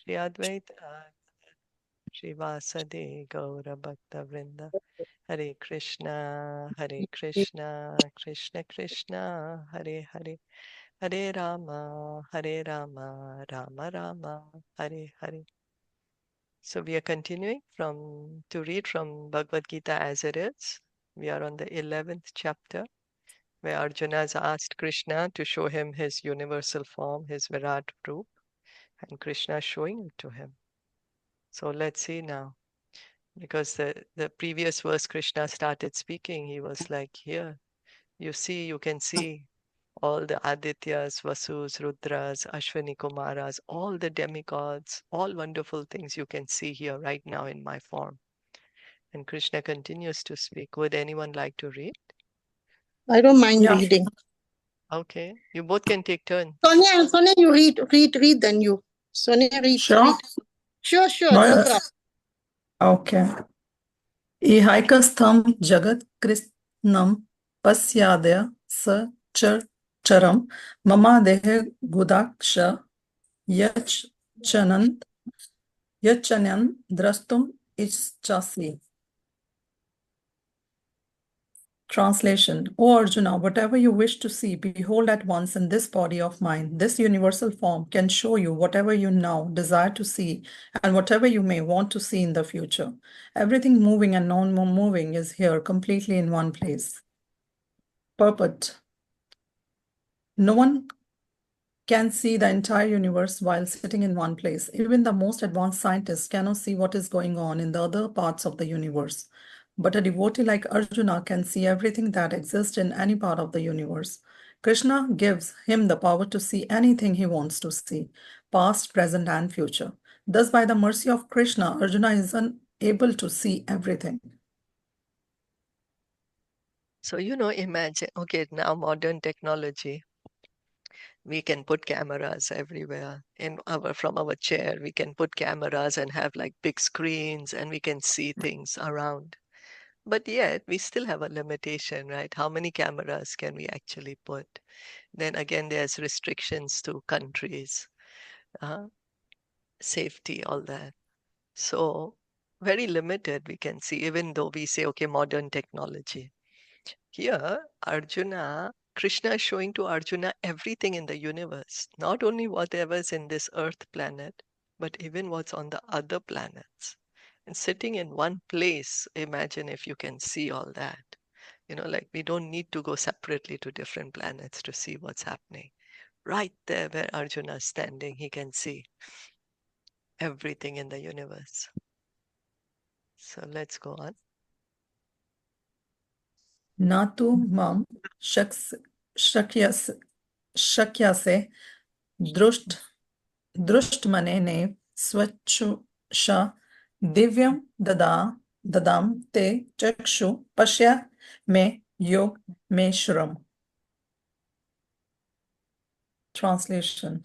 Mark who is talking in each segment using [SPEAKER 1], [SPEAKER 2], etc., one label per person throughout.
[SPEAKER 1] Shri Advaita Shri Vasade Gaura Bhakta Vrinda Hare Krishna Krishna Krishna Hare Hare Hare Rama Rama Rama Hare Hare. So we are continuing to read from Bhagavad Gita as it is. We are on the 11th chapter, where Arjuna has asked Krishna to show him his universal form, his Virat Roop, and Krishna is showing it to him. So let's see now. Because the previous verse Krishna started speaking, he was like, here, you can see all the Adityas, Vasus, Rudras, Ashwini Kumaras, all the demigods, all wonderful things you can see here right now in my form. And Krishna continues to speak. Would anyone like to read?
[SPEAKER 2] I don't mind reading.
[SPEAKER 1] Okay, you both can take turns.
[SPEAKER 2] Sonia, you read, then you. Sonia, read.
[SPEAKER 3] Sure.
[SPEAKER 2] Sure, no problem.
[SPEAKER 3] Okay. Ihaikastham jagat krishnam pasyadya sa charam mama dehe gudaksha yachanan drastum ichchasi. Translation. O Arjuna, whatever you wish to see, behold at once in this body of mine. This universal form can show you whatever you now desire to see and whatever you may want to see in the future. Everything moving and non-moving is here completely in one place. Purport. No one can see the entire universe while sitting in one place. Even the most advanced scientists cannot see what is going on in the other parts of the universe. But a devotee like Arjuna can see everything that exists in any part of the universe. Krishna gives him the power to see anything he wants to see, past, present, and future. Thus, by the mercy of Krishna, Arjuna is unable to see everything.
[SPEAKER 1] So, imagine, okay, now modern technology, we can put cameras everywhere from our chair. We can put cameras and have like big screens and we can see things around. But yet we still have a limitation, right? How many cameras can we actually put? Then again, there's restrictions to countries, safety, all that. So very limited we can see, even though we say, okay, modern technology. Here, Krishna is showing to Arjuna everything in the universe, not only whatever's in this earth planet, but even what's on the other planets. And sitting in one place, imagine if you can see all that. Like we don't need to go separately to different planets to see what's happening. Right there where Arjuna is standing, he can see everything in the universe. So let's go on.
[SPEAKER 3] Natu mam shakyase drusht mane ne swachusha divyam dadam te chakshu pasya me yog me shram. Translation.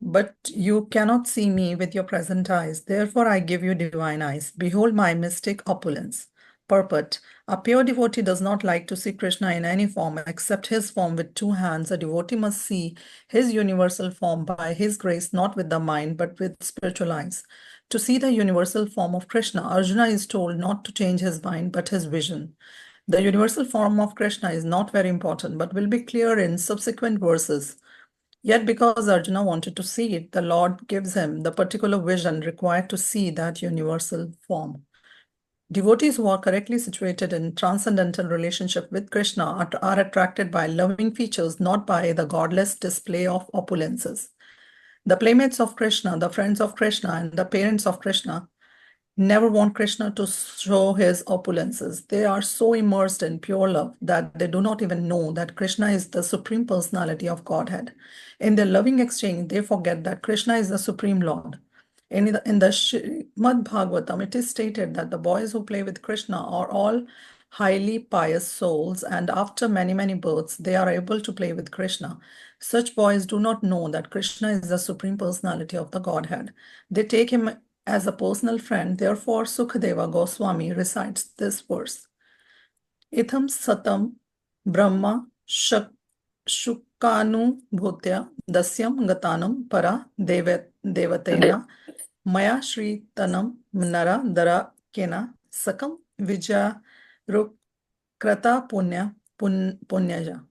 [SPEAKER 3] But you cannot see me with your present eyes. Therefore, I give you divine eyes. Behold my mystic opulence. Purport. A pure devotee does not like to see Krishna in any form except his form with two hands. A devotee must see his universal form by his grace, not with the mind, but with spiritual eyes. To see the universal form of Krishna, Arjuna is told not to change his mind, but his vision. The universal form of Krishna is not very important, but will be clear in subsequent verses. Yet because Arjuna wanted to see it, the Lord gives him the particular vision required to see that universal form. Devotees who are correctly situated in transcendental relationship with Krishna are attracted by loving features, not by the godless display of opulences. The playmates of Krishna, the friends of Krishna, and the parents of Krishna never want Krishna to show his opulences. They are so immersed in pure love that they do not even know that Krishna is the Supreme Personality of Godhead. In their loving exchange, they forget that Krishna is the Supreme Lord. In the Srimad Bhagavatam, it is stated that the boys who play with Krishna are all highly pious souls, and after many, many births, they are able to play with Krishna. Such boys do not know that Krishna is the Supreme Personality of the Godhead. They take him as a personal friend. Therefore, Sukadeva Goswami recites this verse. Itham satam brahma Shukanubhutya dasyam gatanam para devatena maya shri tanam nara dara kena sakam vijaya rukrata punyaja.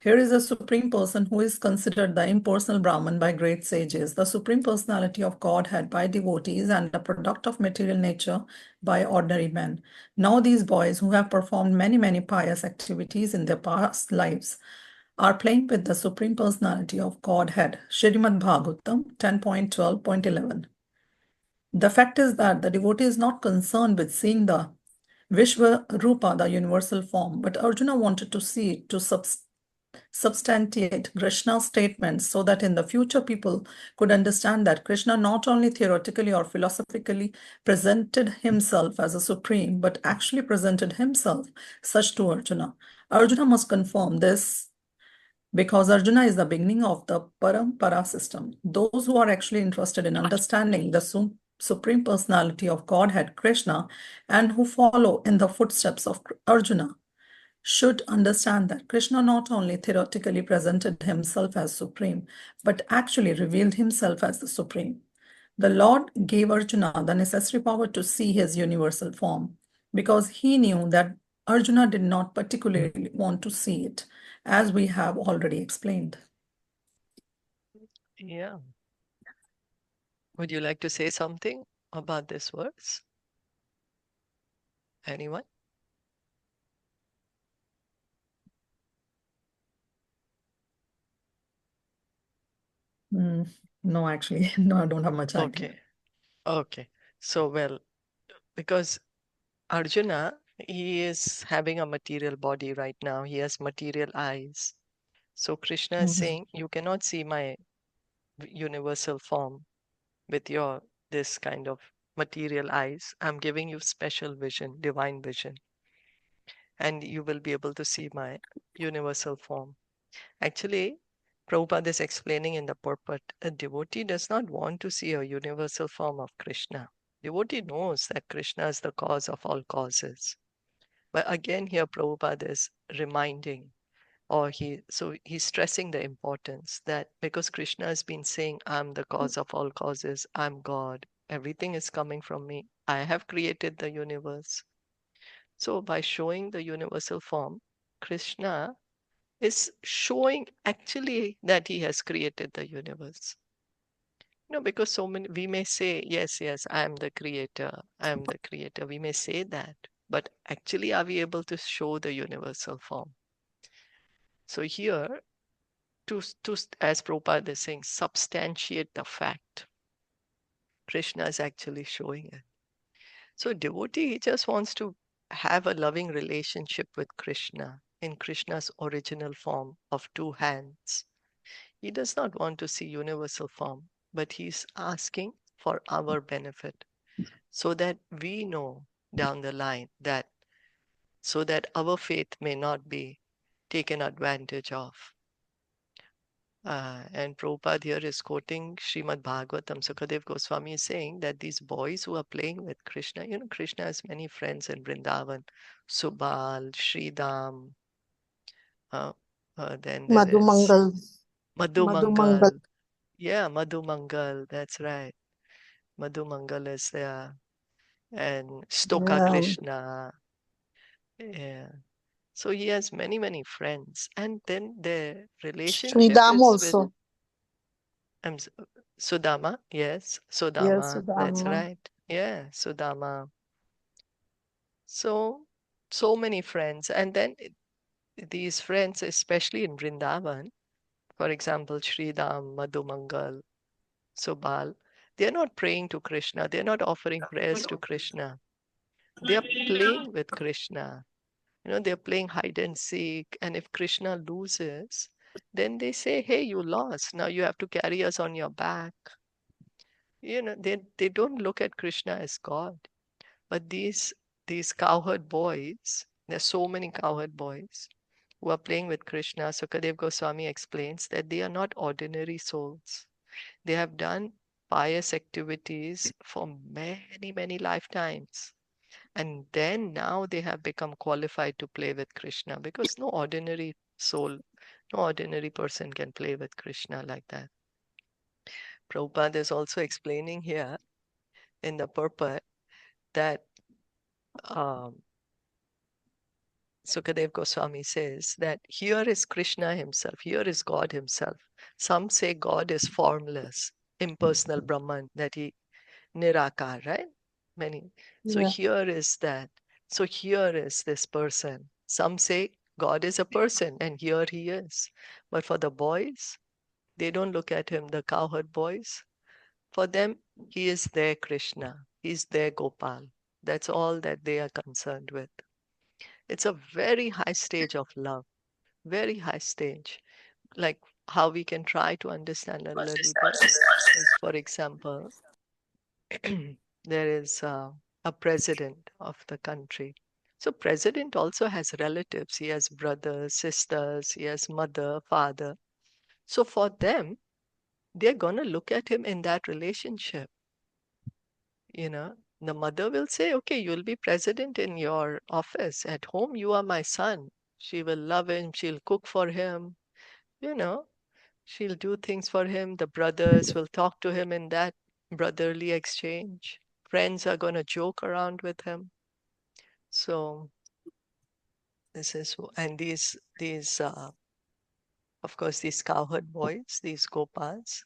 [SPEAKER 3] Here is a supreme person who is considered the impersonal Brahman by great sages, the supreme personality of Godhead by devotees, and a product of material nature by ordinary men. Now these boys who have performed many pious activities in their past lives are playing with the supreme personality of Godhead. Srimad Bhagavatam 10.12.11. The fact is that the devotee is not concerned with seeing the Vishwa-rupa, the universal form, but Arjuna wanted to see it to substantiate Krishna's statements so that in the future people could understand that Krishna not only theoretically or philosophically presented himself as a supreme, but actually presented himself such to Arjuna. Arjuna must confirm this because Arjuna is the beginning of the Parampara system. Those who are actually interested in understanding the Supreme Personality of Godhead, Krishna, and who follow in the footsteps of Arjuna should understand that Krishna not only theoretically presented himself as supreme, but actually revealed himself as the supreme. The Lord gave Arjuna the necessary power to see his universal form because he knew that Arjuna did not particularly want to see it, as we have already explained.
[SPEAKER 1] Yeah. Would you like to say something about this verse? Anyone?
[SPEAKER 3] No, actually, no, I don't have much idea.
[SPEAKER 1] Okay. So, well, because Arjuna, he is having a material body right now. He has material eyes. So Krishna is saying, you cannot see my universal form with your this kind of material eyes. I'm giving you special vision, divine vision, and you will be able to see my universal form. Actually, Prabhupada is explaining in the purport, a devotee does not want to see a universal form of Krishna. Devotee knows that Krishna is the cause of all causes. But again, here Prabhupada is reminding, or he's stressing the importance that because Krishna has been saying, I'm the cause of all causes, I'm God, everything is coming from me, I have created the universe. So by showing the universal form, Krishna is showing actually that he has created the universe. Because so many, we may say, yes, I am the creator, we may say that, but actually are we able to show the universal form? So here, to as Prabhupada is saying, substantiate the fact, Krishna is actually showing it. So devotee, he just wants to have a loving relationship with Krishna in Krishna's original form of two hands. He does not want to see universal form, but he's asking for our benefit so that we know down the line that so that our faith may not be taken advantage of. And Prabhupada here is quoting Srimad Bhagavatam. Sukadev Goswami is saying that these boys who are playing with Krishna, Krishna has many friends in Vrindavan. Subal, Sridham, then there is
[SPEAKER 2] Madhumangal. Madhumangal.
[SPEAKER 1] Madhumangal. Yeah, Madhumangal, that's right. Madhumangal is there. And Stoka
[SPEAKER 2] Yeah.
[SPEAKER 1] Krishna. Yeah. So he has many friends. And then the relationship
[SPEAKER 2] Sridham
[SPEAKER 1] is with
[SPEAKER 2] also.
[SPEAKER 1] Sudama. Yes,
[SPEAKER 2] Yes,
[SPEAKER 1] Sudama. That's
[SPEAKER 2] Sudhama.
[SPEAKER 1] right. Yeah, Sudama. So many friends. And then these friends, especially in Vrindavan, for example, Sridham, Madhumangal, Subal, they're not praying to Krishna. They're not offering prayers to Krishna. They are playing with Krishna. They're playing hide and seek. And if Krishna loses, then they say, hey, you lost. Now you have to carry us on your back. They don't look at Krishna as God. But these cowherd boys, there's so many cowherd boys who are playing with Krishna. Sukadev Goswami explains that they are not ordinary souls. They have done pious activities for many lifetimes. And then now they have become qualified to play with Krishna because no ordinary soul. No ordinary person can play with Krishna like that. Prabhupada is also explaining here in the purport that Sukadev Goswami says that here is Krishna himself, here is God himself. Some say God is formless, impersonal Brahman, that he Nirakar, right? Many. So
[SPEAKER 2] Yeah.
[SPEAKER 1] here is that. So here is this person. Some say God is a person and here he is. But for the boys, they don't look at him, the cowherd boys. For them, he is their Krishna. He's their Gopal. That's all that they are concerned with. It's a very high stage of love, very high stage. Like how we can try to understand a little bit is, for example, there is a president of the country. So president also has relatives. He has brothers, sisters, he has mother, father. So for them, they're going to look at him in that relationship. You know, the mother will say, okay, you'll be president in your office. At home, you are my son. She will love him. She'll cook for him. You know, she'll do things for him. The brothers will talk to him in that brotherly exchange. Friends are going to joke around with him. So this is, and these, of course, these cowherd boys, these Gopals,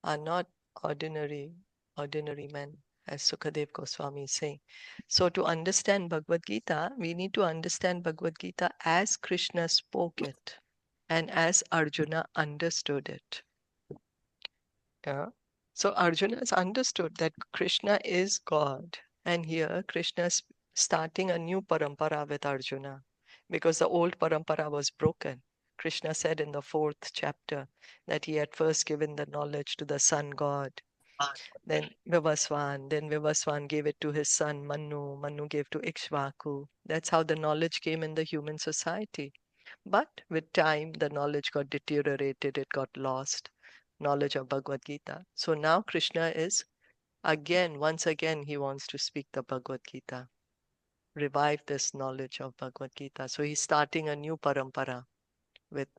[SPEAKER 1] are not ordinary men, as Sukadev Goswami is saying. So to understand Bhagavad Gita, we need to understand Bhagavad Gita as Krishna spoke it and as Arjuna understood it. Yeah. So Arjuna has understood that Krishna is God. And here Krishna is starting a new parampara with Arjuna because the old parampara was broken. Krishna said in the 4th chapter that he had first given the knowledge to the sun god, then Vivaswan gave it to his son Manu, Manu gave to Ikshvaku. That's how the knowledge came in the human society. But with time, the knowledge got deteriorated, it got lost, knowledge of Bhagavad Gita. So now Krishna is once again, he wants to speak the Bhagavad Gita, revive this knowledge of Bhagavad Gita. So he's starting a new parampara with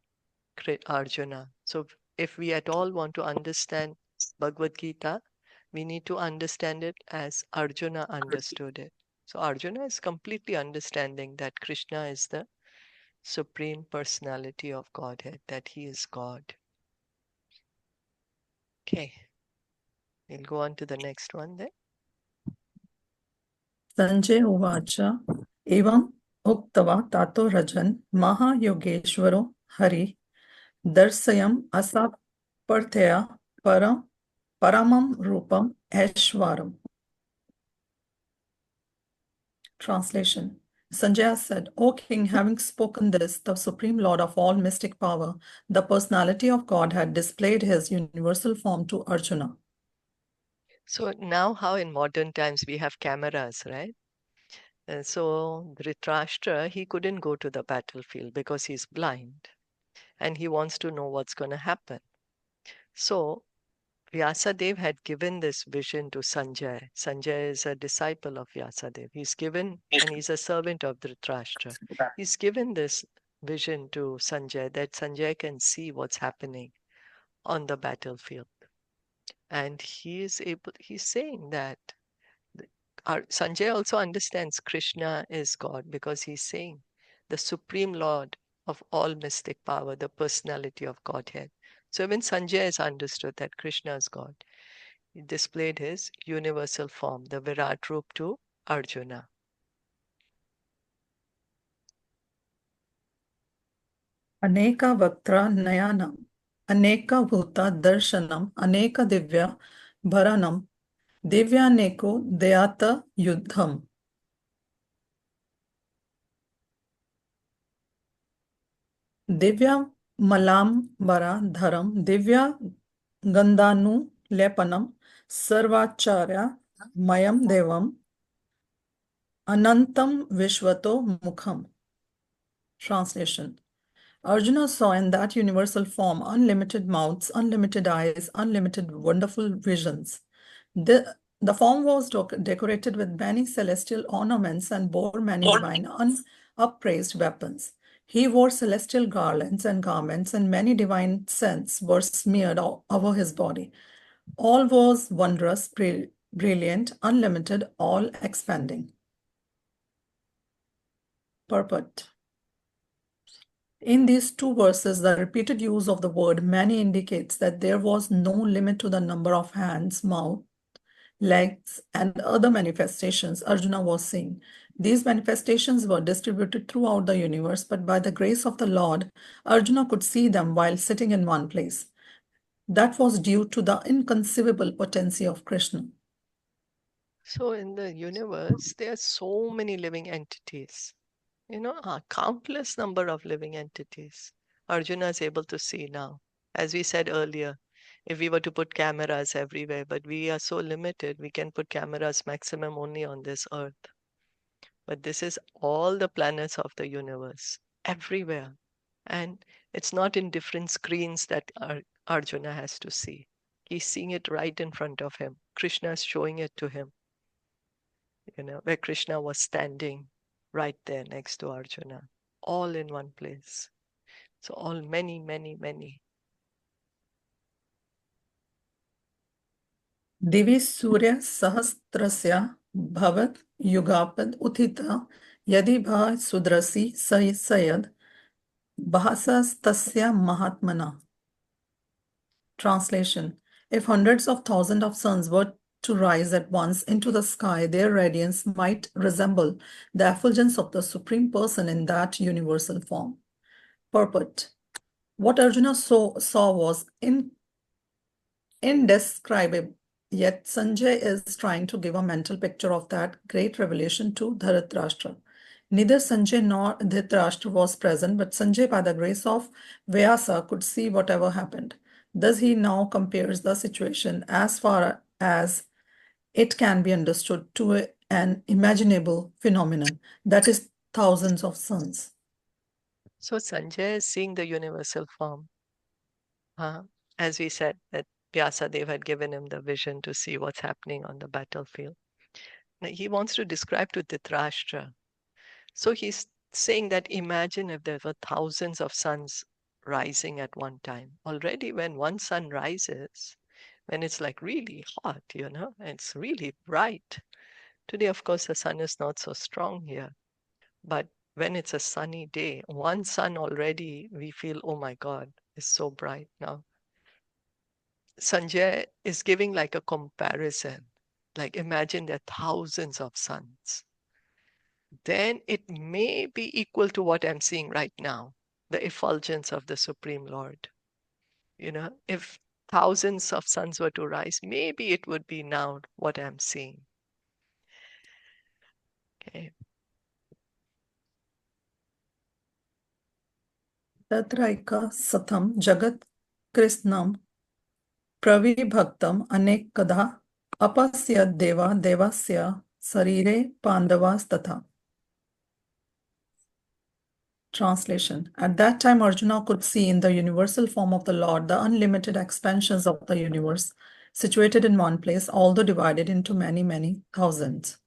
[SPEAKER 1] Arjuna. So if we at all want to understand Bhagavad Gita, we need to understand it as Arjuna understood it. So Arjuna is completely understanding that Krishna is the Supreme Personality of Godhead, that he is God. Okay, we'll go on to the next one then.
[SPEAKER 3] Sanjay Uvacha Evam Uktava Tato Rajan Mahayogeshwaro Hari Darsayam Asaparthaya Paramam Rupam Aishwaram. Translation. Sanjaya said, O king, having spoken this, the supreme lord of all mystic power, the personality of God, had displayed his universal form to Arjuna.
[SPEAKER 1] So now how in modern times we have cameras, right? And so Dhritarashtra, he couldn't go to the battlefield because he's blind and he wants to know what's going to happen. So Vyasadeva had given this vision to Sanjay. Sanjay is a disciple of Vyasadeva. He's given, and he's a servant of Dhritarashtra. He's given this vision to Sanjay that Sanjay can see what's happening on the battlefield. And he's saying that Sanjay also understands Krishna is God because he's saying the Supreme Lord of all mystic power, the personality of Godhead. So even Sanjay has understood that Krishna is God. He displayed his universal form, the Virat Roop, to Arjuna.
[SPEAKER 3] Aneka Vaktra Nayanam, Aneka Bhuta Darshanam, Aneka Divya Bharanam, Divyaneko Deyata Yudham. Divya Malam Bara Dharam, Divya Gandhanu Lepanam, Sarvacharya Mayam Devam, Anantam Vishwato Mukham. Translation. Arjuna saw in that universal form unlimited mouths, unlimited eyes, unlimited wonderful visions. The form was decorated with many celestial ornaments and bore many divine, unappraised weapons. He wore celestial garlands and garments, and many divine scents were smeared over his body. All was wondrous, brilliant, unlimited, all expanding. Purport. In these two verses, the repeated use of the word many indicates that there was no limit to the number of hands, mouth, legs, and other manifestations Arjuna was seeing. These manifestations were distributed throughout the universe, but by the grace of the Lord, Arjuna could see them while sitting in one place. That was due to the inconceivable potency of Krishna.
[SPEAKER 1] So in the universe, there are so many living entities. A countless number of living entities. Arjuna is able to see now. As we said earlier, if we were to put cameras everywhere, but we are so limited, we can put cameras maximum only on this earth. But this is all the planets of the universe, everywhere. And it's not in different screens that Arjuna has to see. He's seeing it right in front of him. Krishna is showing it to him, where Krishna was standing right there next to Arjuna, all in one place. So all many, many, many.
[SPEAKER 3] दिवि सूर्य सहस्त्रस्य भवत् युगापद उत्थिता यदि भा सुदृशी सयद भासस्तस्य महात्मना. Translation. If hundreds of thousands of suns were to rise at once into the sky, their radiance might resemble the effulgence of the Supreme Person in that universal form. Purport. What Arjuna saw was indescribable, yet Sanjay is trying to give a mental picture of that great revelation to Dhritarashtra. Neither Sanjay nor Dhritarashtra was present, but Sanjay, by the grace of Vyasa, could see whatever happened. Thus, he now compares the situation as far as it can be understood to an imaginable phenomenon, that is, thousands of suns.
[SPEAKER 1] So Sanjay is seeing the universal form. As we said, that Vyasadeva had given him the vision to see what's happening on the battlefield. Now, he wants to describe to Dhritarashtra. So he's saying that imagine if there were thousands of suns rising at one time. Already when one sun rises, when it's like really hot, and it's really bright. Today, of course, the sun is not so strong here. But when it's a sunny day, one sun already, we feel, oh my God, it's so bright now. Sanjay is giving like a comparison. Like imagine there are thousands of suns. Then it may be equal to what I'm seeing right now, the effulgence of the Supreme Lord. If thousands of suns were to rise, maybe it would be now what I'm seeing. Okay.
[SPEAKER 3] Tatraika satam jagat krishnam प्रविभक्तम अनेकधा अपस्य देवा देवस्य शरीरे पांडवास तथा. Translation. At that time, Arjuna could see in the universal form of the Lord the unlimited expansions of the universe, situated in one place, although divided into many, many thousands.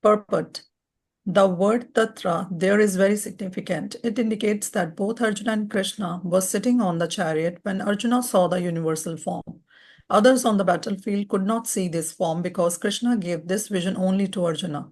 [SPEAKER 3] Purport. The word tatra there is very significant. It indicates that both Arjuna and Krishna were sitting on the chariot when Arjuna saw the universal form. Others on the battlefield could not see this form because Krishna gave this vision only to Arjuna.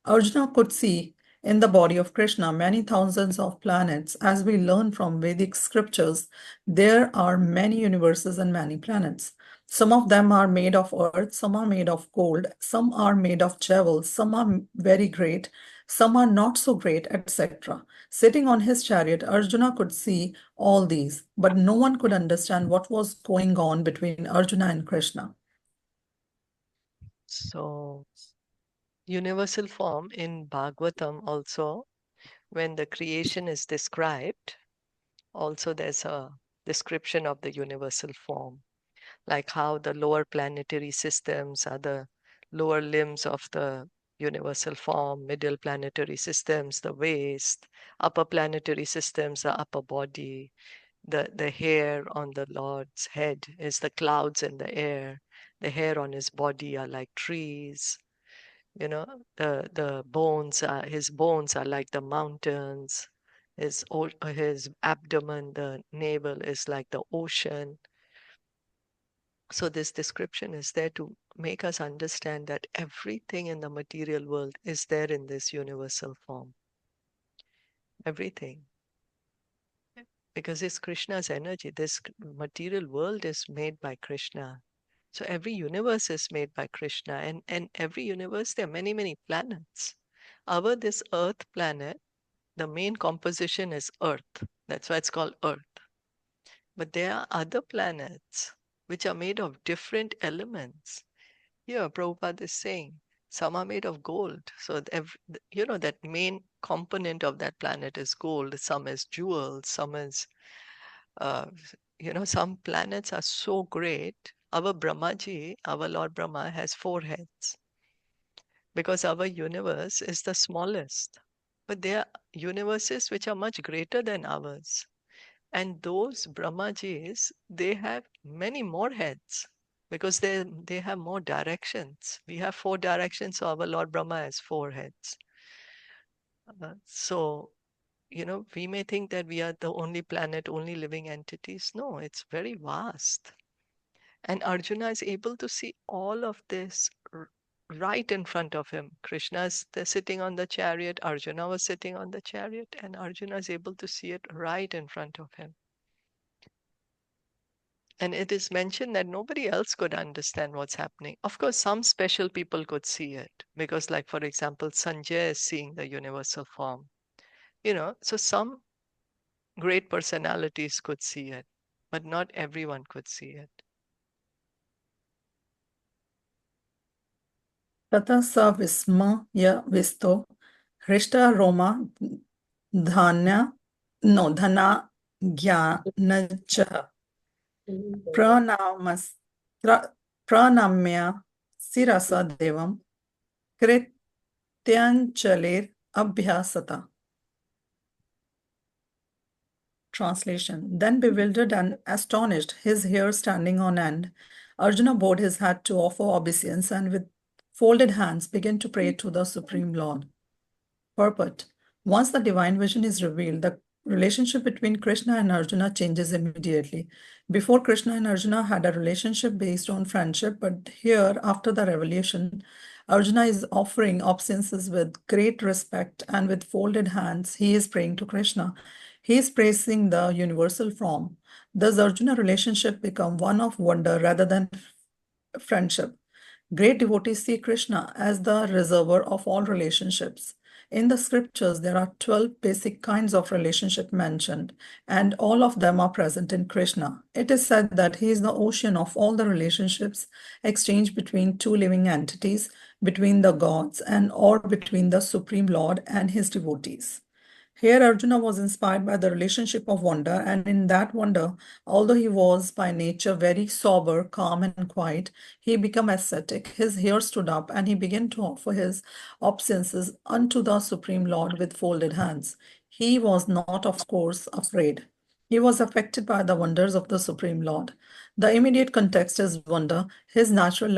[SPEAKER 3] Arjuna could see in the body of Krishna many thousands of planets. As we learn from Vedic scriptures, there are many universes and many planets. Some of them are made of earth, some are made of gold, some are made of jewels, some are very great, some are not so great, etc. Sitting on his chariot, Arjuna could see all these, but no one could understand what was going on between Arjuna and Krishna.
[SPEAKER 1] So, universal form in Bhagavatam also, when the creation is described, also there's a description of the universal form, like how the lower planetary systems are the lower limbs of the universal form, middle planetary systems, the waist, upper planetary systems, the upper body, the hair on the Lord's head is the clouds in the air, the hair on his body are like trees, the bones are his bones are like the mountains, His abdomen, the navel is like the ocean. So this description is there to make us understand that everything in the material world is there in this universal form. Everything. Because it's Krishna's energy. This material world is made by Krishna. So every universe is made by Krishna. And every universe, there are many, many planets. This Earth planet, the main composition is Earth. That's why it's called Earth. But there are other planets which are made of different elements. Here, Prabhupada is saying some are made of gold. So, that main component of that planet is gold. Some is jewels, some is, some planets are so great. Our Brahmaji, our Lord Brahma, has 4 heads because our universe is the smallest. But there are universes which are much greater than ours. And those Brahmajis, they have many more heads because they have more directions. We have 4 directions, so our Lord Brahma has 4 heads. So, we may think that we are the only planet, only living entities. No, it's very vast. And Arjuna is able to see all of this right in front of him. Krishna is sitting on the chariot, Arjuna was sitting on the chariot, and Arjuna is able to see it right in front of him. And it is mentioned that nobody else could understand what's happening. Of course, some special people could see it because, like, for example, Sanjay is seeing the universal form. So some great personalities could see it, but not everyone could see it.
[SPEAKER 3] Tata sa vismaya visto Hrishta Roma dhanya dhana jnanacha pranamas pranamya sirasa devam krityanchaler abhyasata. Translation. Then bewildered and astonished, his hair standing on end, Arjuna bowed his head to offer obeisance and with folded hands began to pray to the Supreme Lord. Purport. Once the divine vision is revealed, the relationship between Krishna and Arjuna changes immediately. Before, Krishna and Arjuna had a relationship based on friendship, but here, after the revelation, Arjuna is offering obeisances with great respect and with folded hands, he is praying to Krishna. He is praising the universal form. Thus, Arjuna relationship become one of wonder rather than friendship. Great devotees see Krishna as the reservoir of all relationships. In the scriptures, there are 12 basic kinds of relationship mentioned, and all of them are present in Krishna. It is said that he is the ocean of all the relationships exchanged between 2 living entities, between the gods, and or between the Supreme Lord and his devotees. Here, Arjuna was inspired by the relationship of wonder, and in that wonder, although he was by nature very sober, calm, and quiet, he became ascetic. His hair stood up, and he began to offer his obeisances unto the Supreme Lord with folded hands. He was not, of course, afraid. He was affected by the wonders of the Supreme Lord. The immediate context is wonder. His natural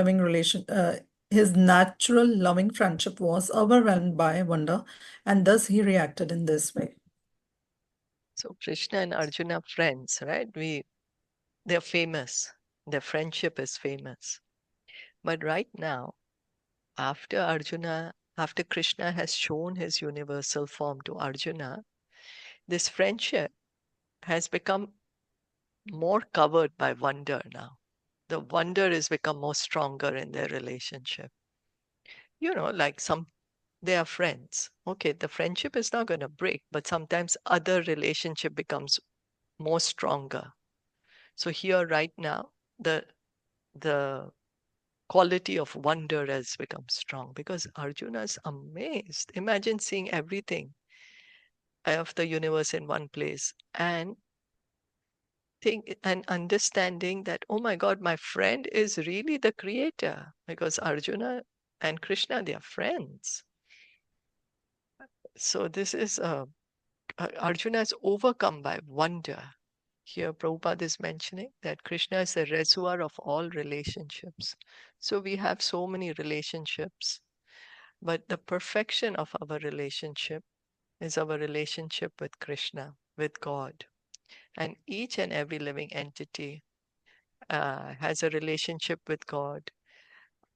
[SPEAKER 3] loving friendship was overwhelmed by wonder, and thus he reacted in this way.
[SPEAKER 1] So Krishna and Arjuna are friends, right? They're famous. Their friendship is famous. But right now, after Krishna has shown his universal form to Arjuna, this friendship has become more covered by wonder now. The wonder has become more stronger in their relationship. Like they are friends. Okay, the friendship is not going to break, but sometimes other relationship becomes more stronger. So here right now, the quality of wonder has become strong because Arjuna is amazed. Imagine seeing everything of the universe in one place and understanding that, oh my God, my friend is really the creator, because Arjuna and Krishna, they are friends. So this is Arjuna is overcome by wonder. Here Prabhupada is mentioning that Krishna is the reservoir of all relationships. So we have so many relationships, but the perfection of our relationship is our relationship with Krishna, with God. And each and every living entity has a relationship with God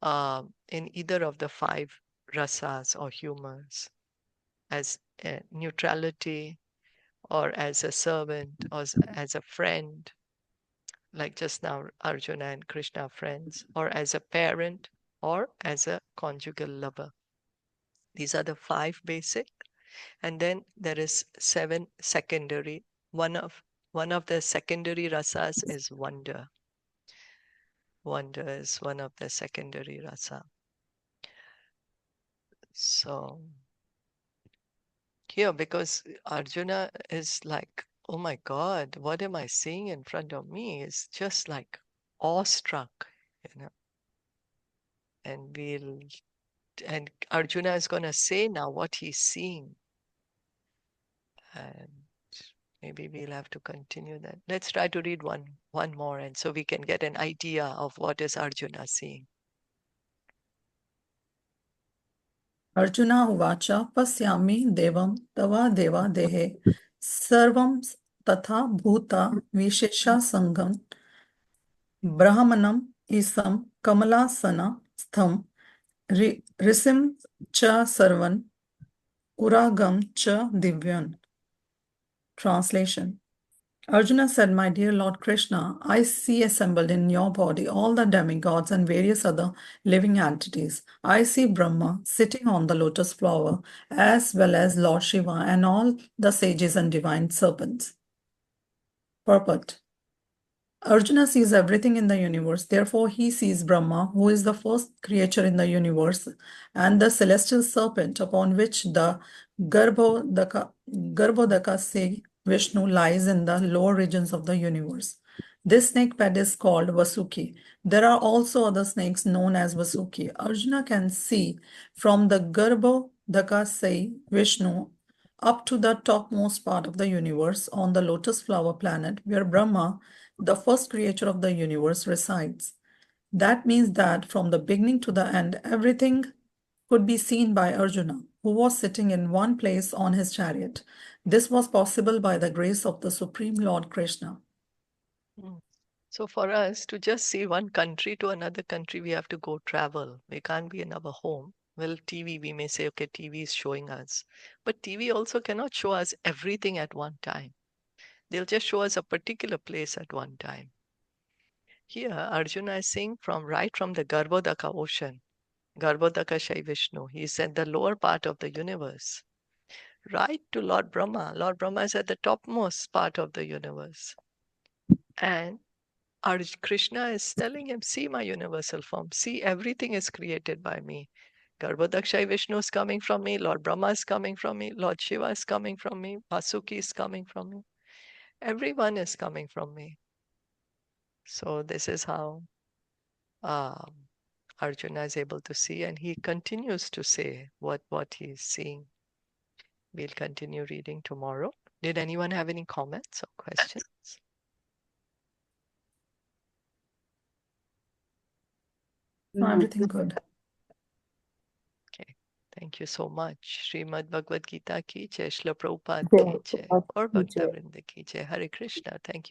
[SPEAKER 1] in either of the 5 rasas or humors, as neutrality, or as a servant, or as a friend, like just now Arjuna and Krishna are friends, or as a parent, or as a conjugal lover. These are the 5 basic. And then there is 7 secondary. One of the secondary rasas is wonder. Wonder is one of the secondary rasa. So here, because Arjuna is like, oh my God, what am I seeing in front of me? It's just like awestruck, you know. And Arjuna is going to say now what he's seeing. And maybe we'll have to continue that. Let's try to read one more, and so we can get an idea of what is Arjuna seeing.
[SPEAKER 3] Arjuna uvacha pasyami devam tava deva dehe sarvam tatha bhuta vishesha sangam brahmanam isam kamalasana stham risim cha sarvan uragam cha divyan. Translation. Arjuna said, my dear Lord Krishna, I see assembled in your body all the demigods and various other living entities. I see Brahma sitting on the lotus flower, as well as Lord Shiva and all the sages and divine serpents. Purport. Arjuna sees everything in the universe, therefore he sees Brahma, who is the first creature in the universe, and the celestial serpent upon which the Garbhodaka say Vishnu lies in the lower regions of the universe. This snake pet is called Vasuki. There are also other snakes known as Vasuki. Arjuna can see from the Garbhodaka say Vishnu up to the topmost part of the universe on the lotus flower planet where Brahma, the first creature of the universe, resides. That means that from the beginning to the end, everything could be seen by Arjuna, who was sitting in one place on his chariot. This was possible by the grace of the Supreme Lord Krishna.
[SPEAKER 1] So for us to just see one country to another country, we have to go travel. We can't be in our home. Well, TV, we may say, okay, TV is showing us. But TV also cannot show us everything at one time. They'll just show us a particular place at one time. Here, Arjuna is saying right from the Garbhodaka ocean, Garbhodaka Shai Vishnu, he's at the lower part of the universe, right to Lord Brahma. Lord Brahma is at the topmost part of the universe. And Krishna is telling him, see my universal form, see everything is created by me. Garbhodaka Shai Vishnu is coming from me, Lord Brahma is coming from me, Lord Shiva is coming from me, Vasuki is coming from me. Everyone is coming from me. So this is how Arjuna is able to see, and he continues to say what he's seeing. We'll continue reading tomorrow. Did anyone have any comments or questions?
[SPEAKER 3] Everything good.
[SPEAKER 1] Okay, thank you so much. Srimad Bhagavad Gita ki jai, Srila Prabhupada ki jai, or Bhakta Vrinda ki jai. Hare Krishna. Thank you.